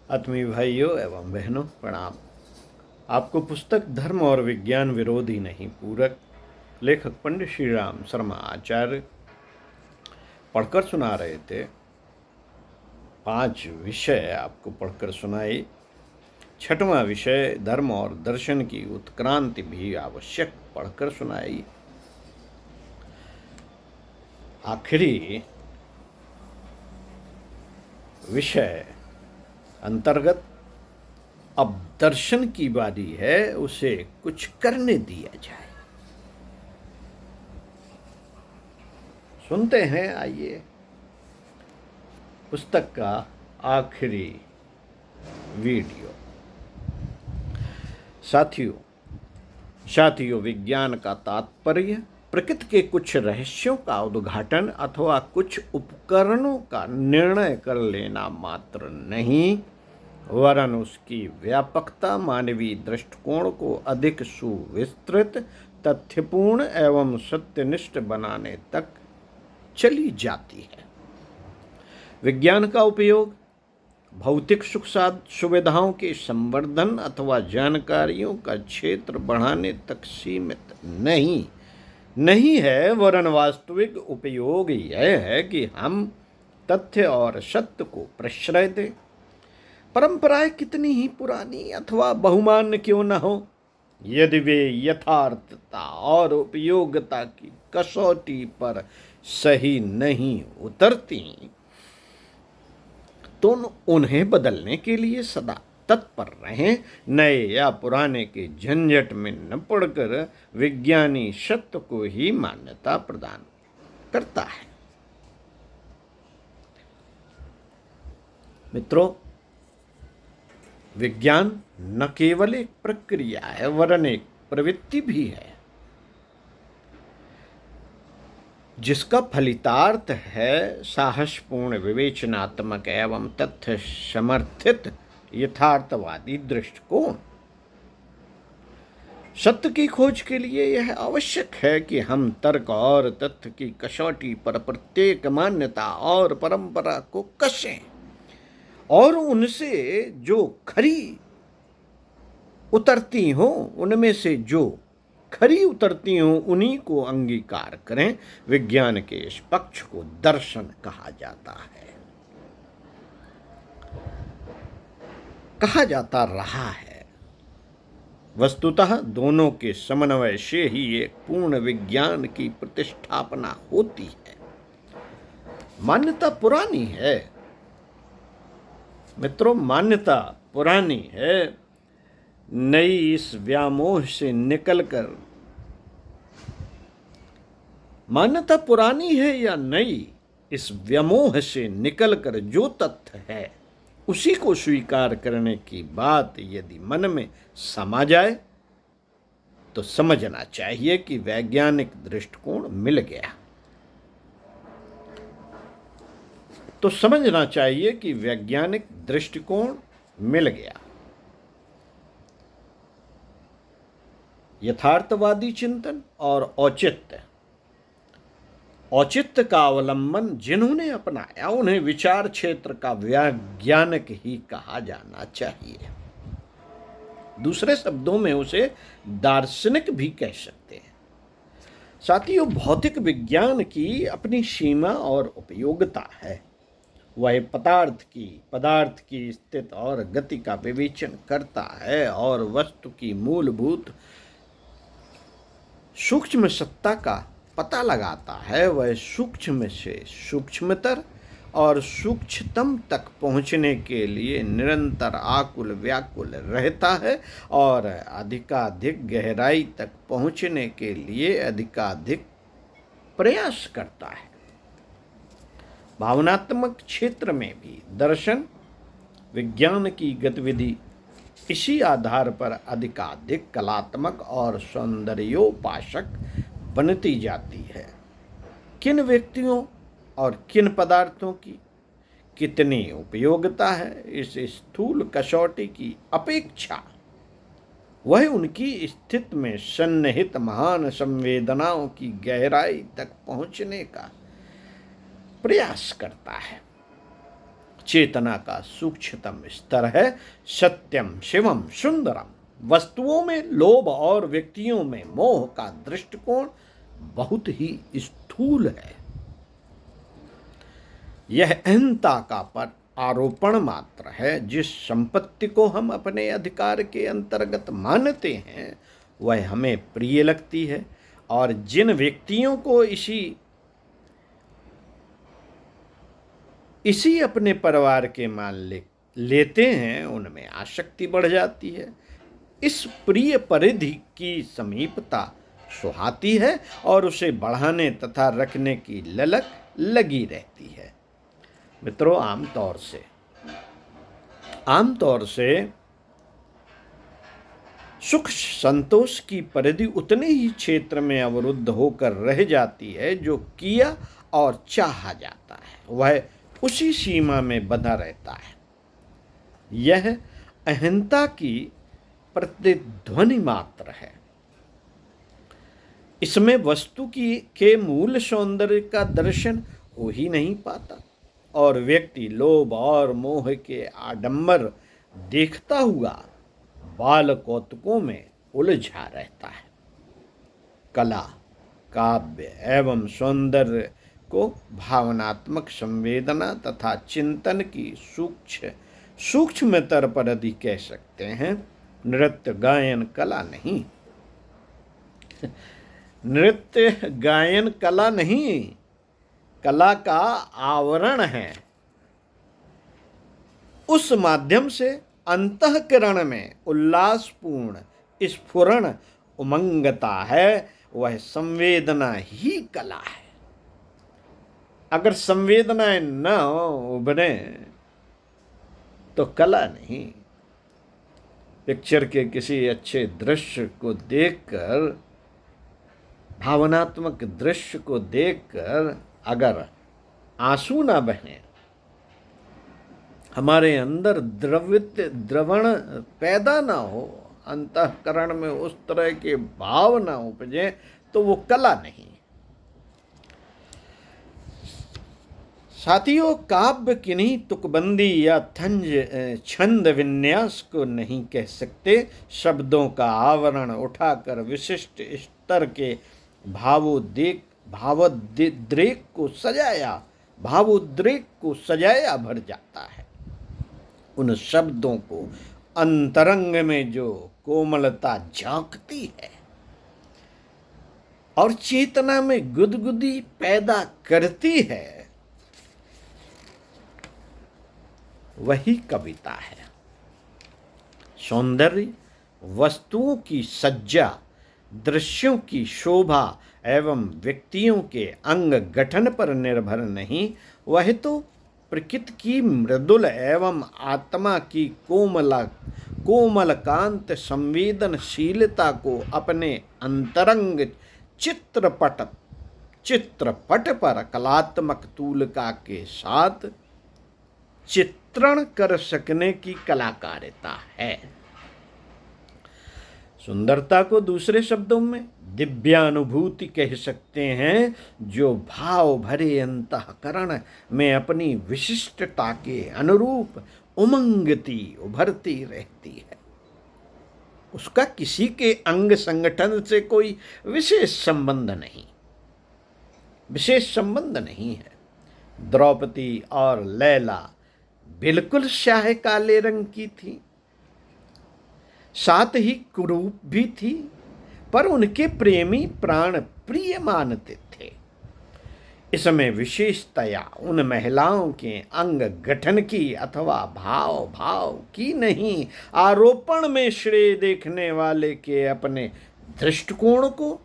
आत्मीय भाइयों एवं बहनों प्रणाम। आपको पुस्तक धर्म और विज्ञान विरोधी नहीं पूरक लेखक पंडित श्री राम शर्मा आचार्य पढ़कर सुना रहे थे। 5 विषय आपको पढ़कर सुनाए। 6वां विषय धर्म और दर्शन की उत्क्रांति भी आवश्यक पढ़कर सुनाई। आखिरी विषय अंतर्गत अब दर्शन की बारी है, उसे कुछ करने दिया जाए। सुनते हैं, आइए पुस्तक का आखिरी वीडियो। साथियों, विज्ञान का तात्पर्य प्रकृति के कुछ रहस्यों का उद्घाटन अथवा कुछ उपकरणों का निर्णय कर लेना मात्र नहीं, वरन उसकी व्यापकता मानवीय दृष्टिकोण को अधिक सुविस्तृत, तथ्यपूर्ण एवं सत्यनिष्ठ बनाने तक चली जाती है। विज्ञान का उपयोग भौतिक सुविधाओं के संवर्धन अथवा जानकारियों का क्षेत्र बढ़ाने तक सीमित नहीं है, वरन वास्तविक उपयोग यह है कि हम तथ्य और सत्य को प्रश्रय दें। परंपराएं कितनी ही पुरानी अथवा बहुमान्य क्यों न हो, यदि वे यथार्थता और उपयोगिता की कसौटी पर सही नहीं उतरती तो उन्हें बदलने के लिए सदा तत्पर रहें। नए या पुराने के झंझट में न पड़कर विज्ञानी सत्य को ही मान्यता प्रदान करता है। मित्रों, विज्ञान न केवल एक प्रक्रिया है, वरन एक प्रवृत्ति भी है, जिसका फलितार्थ है साहसपूर्ण, विवेचनात्मक एवं तथ्य समर्थित यथार्थवादी दृष्टिकोण। सत्य की खोज के लिए यह आवश्यक है कि हम तर्क और तथ्य की कसौटी पर प्रत्येक मान्यता और परंपरा को कसें और उनसे जो खरी उतरती हो, उनमें से जो खरी उतरती हो उन्हीं को अंगीकार करें। विज्ञान के इस पक्ष को दर्शन कहा जाता रहा है। वस्तुतः दोनों के समन्वय से ही एक पूर्ण विज्ञान की प्रतिष्ठापना होती है। मान्यता पुरानी है मित्रों, मान्यता पुरानी है। नई इस व्यामोह से निकलकर, मान्यता पुरानी है या नई, इस व्यामोह से निकलकर जो तथ्य है उसी को स्वीकार करने की बात यदि मन में समा जाए तो समझना चाहिए कि वैज्ञानिक दृष्टिकोण मिल गया। यथार्थवादी चिंतन और औचित्य का अवलंबन जिन्होंने अपनाया उन्हें विचार क्षेत्र का वैज्ञानिक ही कहा जाना चाहिए। दूसरे शब्दों में उसे दार्शनिक भी कह सकते हैं। साथियों, भौतिक विज्ञान की अपनी सीमा और उपयोगिता है। वह पदार्थ की स्थिति और गति का विवेचन करता है और वस्तु की मूलभूत सूक्ष्म सत्ता का पता लगाता है। वह सूक्ष्म से सूक्ष्मतर और सूक्ष्मतम तक पहुंचने के लिए निरंतर आकुल व्याकुल रहता है और अधिकाधिक गहराई तक पहुंचने के लिए अधिकाधिक प्रयास करता है। भावनात्मक क्षेत्र में भी दर्शन विज्ञान की गतिविधि इसी आधार पर अधिकाधिक कलात्मक और सौंदर्योपासक बनती जाती है। किन व्यक्तियों और किन पदार्थों की कितनी उपयोगिता है, इस स्थूल कसौटी की अपेक्षा वह उनकी स्थिति में सन्निहित महान संवेदनाओं की गहराई तक पहुंचने का प्रयास करता है। चेतना का सूक्ष्मतम स्तर है सत्यम शिवम सुंदरम। वस्तुओं में लोभ और व्यक्तियों में मोह का दृष्टिकोण बहुत ही स्थूल है। यह अहंता का पर आरोपण मात्र है। जिस संपत्ति को हम अपने अधिकार के अंतर्गत मानते हैं वह हमें प्रिय लगती है, और जिन व्यक्तियों को इसी अपने परिवार के मान लेते हैं उनमें आसक्ति बढ़ जाती है। इस प्रिय परिधि की समीपता सुहाती है और उसे बढ़ाने तथा रखने की ललक लगी रहती है। मित्रों, आमतौर से सुख संतोष की परिधि उतने ही क्षेत्र में अवरुद्ध होकर रह जाती है जो किया और चाहा जाता है, वह उसी सीमा में बंधा रहता है। यह अहंता की प्रतिध्वनि मात्र है। इसमें वस्तु के मूल सौंदर्य का दर्शन हो ही नहीं पाता और व्यक्ति लोभ और मोह के आडंबर देखता हुआ बाल कौतुकों में उलझा रहता है। कला, काव्य एवं सौंदर्य को भावनात्मक संवेदना तथा चिंतन की सूक्ष्मतर परिधि कह सकते हैं। नृत्य गायन कला नहीं। नृत्य गायन कला नहीं, कला का आवरण है। उस माध्यम से अंतःकरण में उल्लासपूर्ण स्फुरण उमंगता है, वह संवेदना ही कला है। अगर संवेदनाएं न उभरे तो कला नहीं। पिक्चर के किसी अच्छे दृश्य को देखकर, भावनात्मक दृश्य को देखकर अगर आंसू ना बहे, हमारे अंदर द्रवण पैदा ना हो, अंतःकरण में उस तरह के भाव ना उपजे, तो वो कला नहीं। साथियों, काव्य किन्हीं तुकबंदी या छंद विन्यास को नहीं कह सकते। शब्दों का आवरण उठाकर विशिष्ट स्तर के भावोद्रेक को सजाया भर जाता है। उन शब्दों को अंतरंग में जो कोमलता झांकती है और चेतना में गुदगुदी पैदा करती है, वही कविता है। सौंदर्य वस्तुओं की सज्जा, दृश्यों की शोभा एवं व्यक्तियों के अंग गठन पर निर्भर नहीं, वह तो प्रकृति की मृदुल एवं आत्मा की कोमल कांत संवेदनशीलता को अपने अंतरंग चित्रपट पर कलात्मक तूलिका के साथ चित्रण कर सकने की कलाकारिता है। सुंदरता को दूसरे शब्दों में दिव्यानुभूति कह सकते हैं, जो भाव भरे अंतःकरण में अपनी विशिष्टता के अनुरूप उमंगती उभरती रहती है। उसका किसी के अंग संगठन से कोई विशेष संबंध नहीं है। द्रौपदी और लैला बिल्कुल स्याह काले रंग की थी, साथ ही कुरूप भी थी, पर उनके प्रेमी प्राण प्रिय मानते थे। इसमें विशेषतया उन महिलाओं के अंग गठन की अथवा भाव की नहीं, आरोपण में श्रेय देखने वाले के अपने दृष्टिकोण को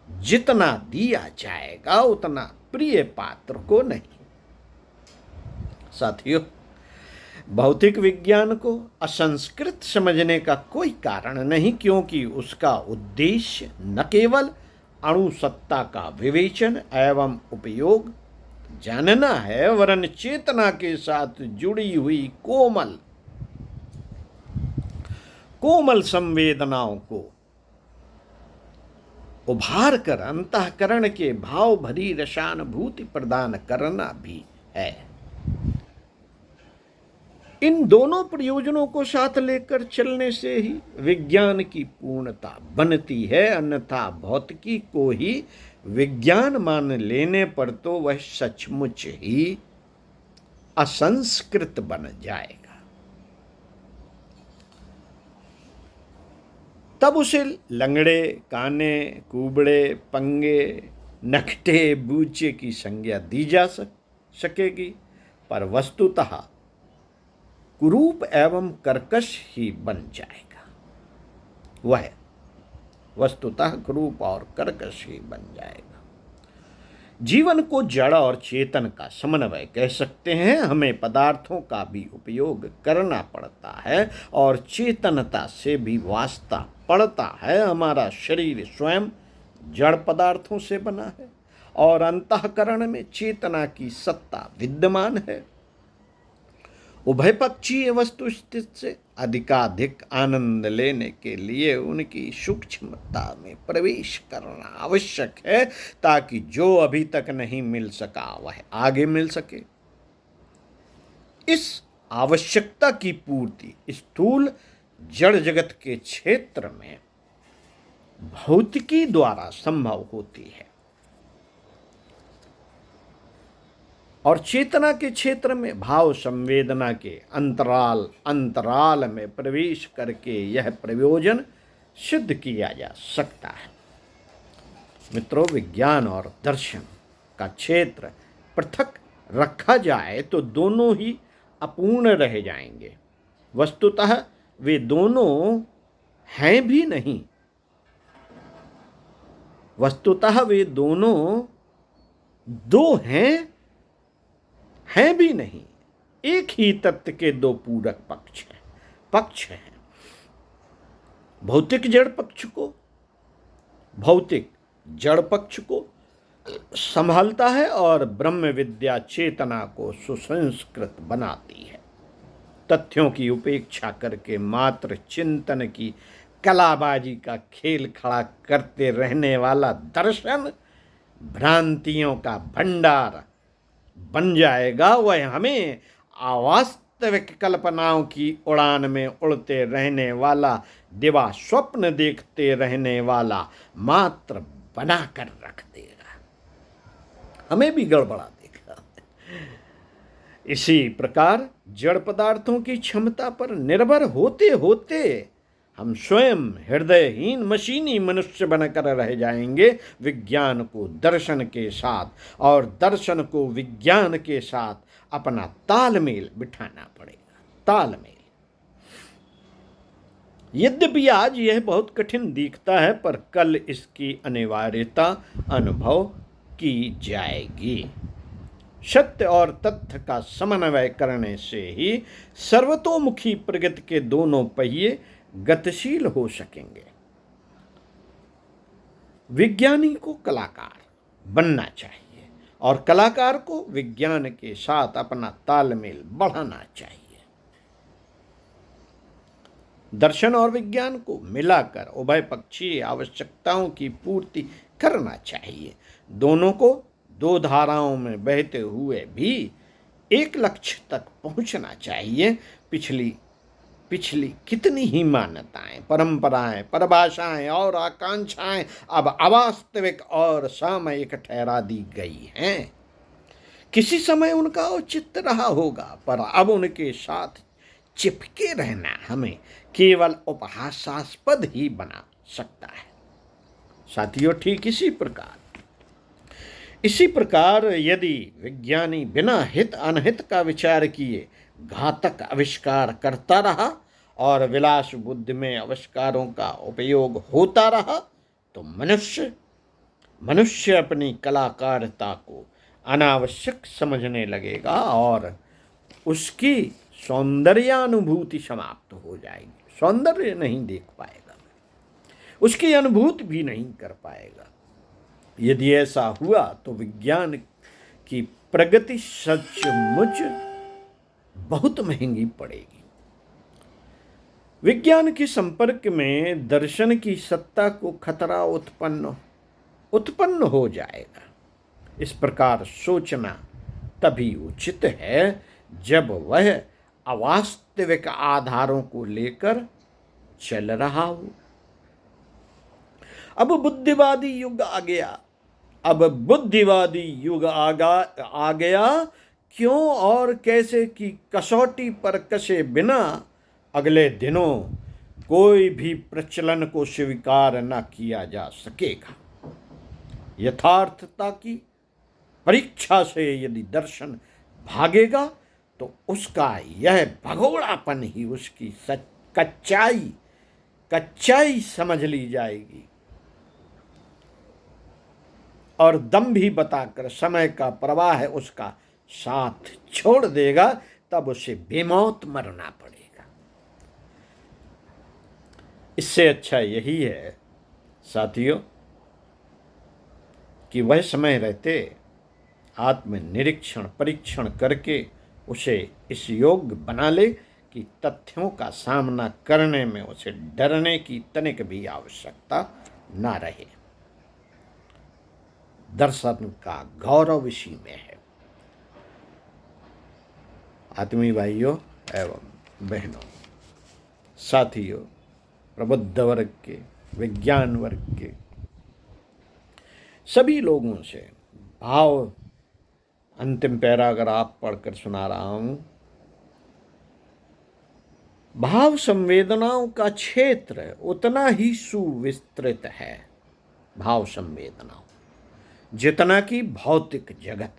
जितना दिया जाएगा उतना प्रिय पात्र को नहीं। साथियों, भौतिक विज्ञान को असंस्कृत समझने का कोई कारण नहीं, क्योंकि उसका उद्देश्य न केवल अणुसत्ता का विवेचन एवं उपयोग जानना है, वरन चेतना के साथ जुड़ी हुई कोमल संवेदनाओं को उभार कर अंतःकरण के भाव भरी रसानुभूति प्रदान करना भी है। इन दोनों प्रयोजनों को साथ लेकर चलने से ही विज्ञान की पूर्णता बनती है, अन्यथा भौतिकी को ही विज्ञान मान लेने पर तो वह सचमुच ही असंस्कृत बन जाएगा। तब उसे लंगड़े, काने, कुबड़े, पंगे, नखटे, बूचे की संज्ञा दी जा सकेगी, पर वस्तुतः कुरूप एवं कर्कश ही बन जाएगा। वह वस्तुतः कुरूप और कर्कश ही बन जाएगा। जीवन को जड़ और चेतन का समन्वय कह सकते हैं। हमें पदार्थों का भी उपयोग करना पड़ता है और चेतनता से भी वास्ता पड़ता है। हमारा शरीर स्वयं जड़ पदार्थों से बना है और अंतःकरण में चेतना की सत्ता विद्यमान है। उभयपक्षीय वस्तु स्थिति से अधिकाधिक आनंद लेने के लिए उनकी सूक्ष्मता में प्रवेश करना आवश्यक है, ताकि जो अभी तक नहीं मिल सका वह आगे मिल सके। इस आवश्यकता की पूर्ति स्थूल जड़ जगत के क्षेत्र में भौतिकी द्वारा संभव होती है और चेतना के क्षेत्र में भाव संवेदना के अंतराल में प्रवेश करके यह प्रयोजन सिद्ध किया जा सकता है। मित्रों, विज्ञान और दर्शन का क्षेत्र पृथक रखा जाए तो दोनों ही अपूर्ण रह जाएंगे। वस्तुतः वे दोनों हैं भी नहीं। वस्तुतः वे दोनों दो हैं भी नहीं। एक ही तत्व के दो पूरक पक्ष हैं। भौतिक जड़ पक्ष को संभालता है और ब्रह्म विद्या चेतना को सुसंस्कृत बनाती है। तथ्यों की उपेक्षा करके मात्र चिंतन की कलाबाजी का खेल खड़ा करते रहने वाला दर्शन भ्रांतियों का भंडार बन जाएगा। वह हमें अवास्तविक कल्पनाओं की उड़ान में उड़ते रहने वाला, दिवा स्वप्न देखते रहने वाला मात्र बना कर रख देगा, हमें भी गड़बड़ा देगा। इसी प्रकार जड़ पदार्थों की क्षमता पर निर्भर होते होते हम स्वयं हृदयहीन मशीनी मनुष्य बनकर रह जाएंगे। विज्ञान को दर्शन के साथ और दर्शन को विज्ञान के साथ अपना तालमेल बिठाना पड़ेगा। तालमेल। यद्यपि आज यह बहुत कठिन दिखता है, पर कल इसकी अनिवार्यता अनुभव की जाएगी। सत्य और तथ्य का समन्वय करने से ही सर्वतोमुखी प्रगति के दोनों पहिए गतिशील हो सकेंगे। विज्ञानी को कलाकार बनना चाहिए और कलाकार को विज्ञान के साथ अपना तालमेल बढ़ाना चाहिए। दर्शन और विज्ञान को मिलाकर उभयपक्षीय आवश्यकताओं की पूर्ति करना चाहिए। दोनों को दो धाराओं में बहते हुए भी एक लक्ष्य तक पहुंचना चाहिए। पिछली कितनी ही मान्यताएं, परंपराएं, परिभाषाएं और आकांक्षाएं अब अवास्तविक और सामयिक ठहरा दी गई हैं। किसी समय उनका औचित्य रहा होगा, पर अब उनके साथ चिपके रहना हमें केवल उपहासास्पद ही बना सकता है। साथियों, ठीक इसी प्रकार यदि विज्ञानी बिना हित अनहित का विचार किए घातक आविष्कार करता रहा और विलास बुद्धि में आविष्कारों का उपयोग होता रहा, तो मनुष्य अपनी कलाकारिता को अनावश्यक समझने लगेगा और उसकी सौंदर्यानुभूति समाप्त हो जाएगी। सौंदर्य नहीं देख पाएगा, उसकी अनुभूति भी नहीं कर पाएगा। यदि ऐसा हुआ तो विज्ञान की प्रगति सचमुच बहुत महंगी पड़ेगी। विज्ञान के संपर्क में दर्शन की सत्ता को खतरा उत्पन्न हो जाएगा। इस प्रकार सोचना तभी उचित है जब वह अवास्तविक आधारों को लेकर चल रहा हो। अब बुद्धिवादी युग आ गया। अब बुद्धिवादी युग आ गया। क्यों और कैसे की कसौटी पर कसे बिना अगले दिनों कोई भी प्रचलन को स्वीकार न किया जा सकेगा। यथार्थता की परीक्षा से यदि दर्शन भागेगा तो उसका यह भगोड़ापन ही उसकी कच्चाई समझ ली जाएगी और दम भी बताकर समय का प्रवाह उसका साथ छोड़ देगा, तब उसे बेमौत मरना पड़ेगा। इससे अच्छा यही है साथियों कि वह समय रहते आत्मनिरीक्षण परीक्षण करके उसे इस योग्य बना ले कि तथ्यों का सामना करने में उसे डरने की तनिक भी आवश्यकता ना रहे। दर्शन का गौरव इसी में है। आत्मीय भाइयों एवं बहनों, साथियों, प्रबुद्ध वर्ग के, विज्ञान वर्ग के सभी लोगों से भाव अंतिम पैराग्राफ पढ़कर सुना रहा हूं। भाव संवेदनाओं का क्षेत्र उतना ही सुविस्तृत है, भाव संवेदनाओं जितना कि भौतिक जगत।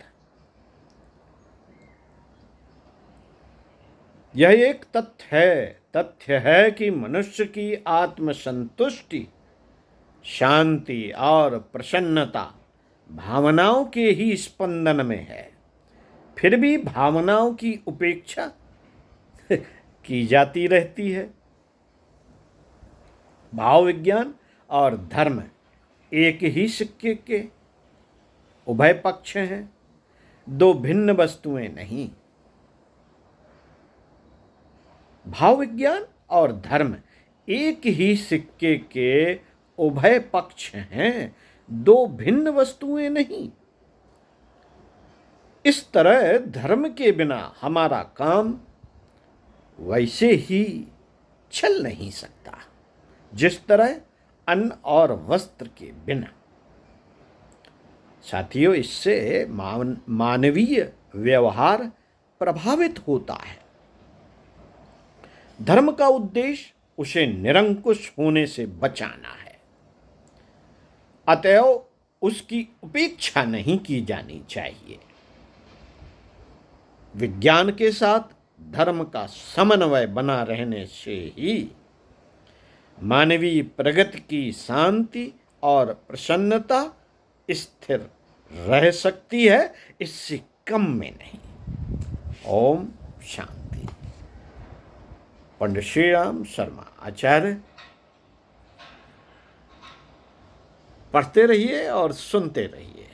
यह एक तथ्य है कि मनुष्य की आत्मसंतुष्टि, शांति और प्रसन्नता भावनाओं के ही स्पंदन में है। फिर भी भावनाओं की उपेक्षा की जाती रहती है। भाव विज्ञान और धर्म एक ही सिक्के के उभय पक्ष हैं, दो भिन्न वस्तुएं नहीं। भाव विज्ञान और धर्म एक ही सिक्के के उभय पक्ष हैं, दो भिन्न वस्तुएं नहीं। इस तरह धर्म के बिना हमारा काम वैसे ही चल नहीं सकता जिस तरह अन्न और वस्त्र के बिना। साथियों, इससे मानवीय व्यवहार प्रभावित होता है। धर्म का उद्देश्य उसे निरंकुश होने से बचाना है, अतएव उसकी उपेक्षा नहीं की जानी चाहिए। विज्ञान के साथ धर्म का समन्वय बना रहने से ही मानवीय प्रगति की शांति और प्रसन्नता स्थिर रह सकती है, इससे कम में नहीं। ओम शांति। पंडित श्री राम शर्मा आचार्य। पढ़ते रहिए और सुनते रहिए।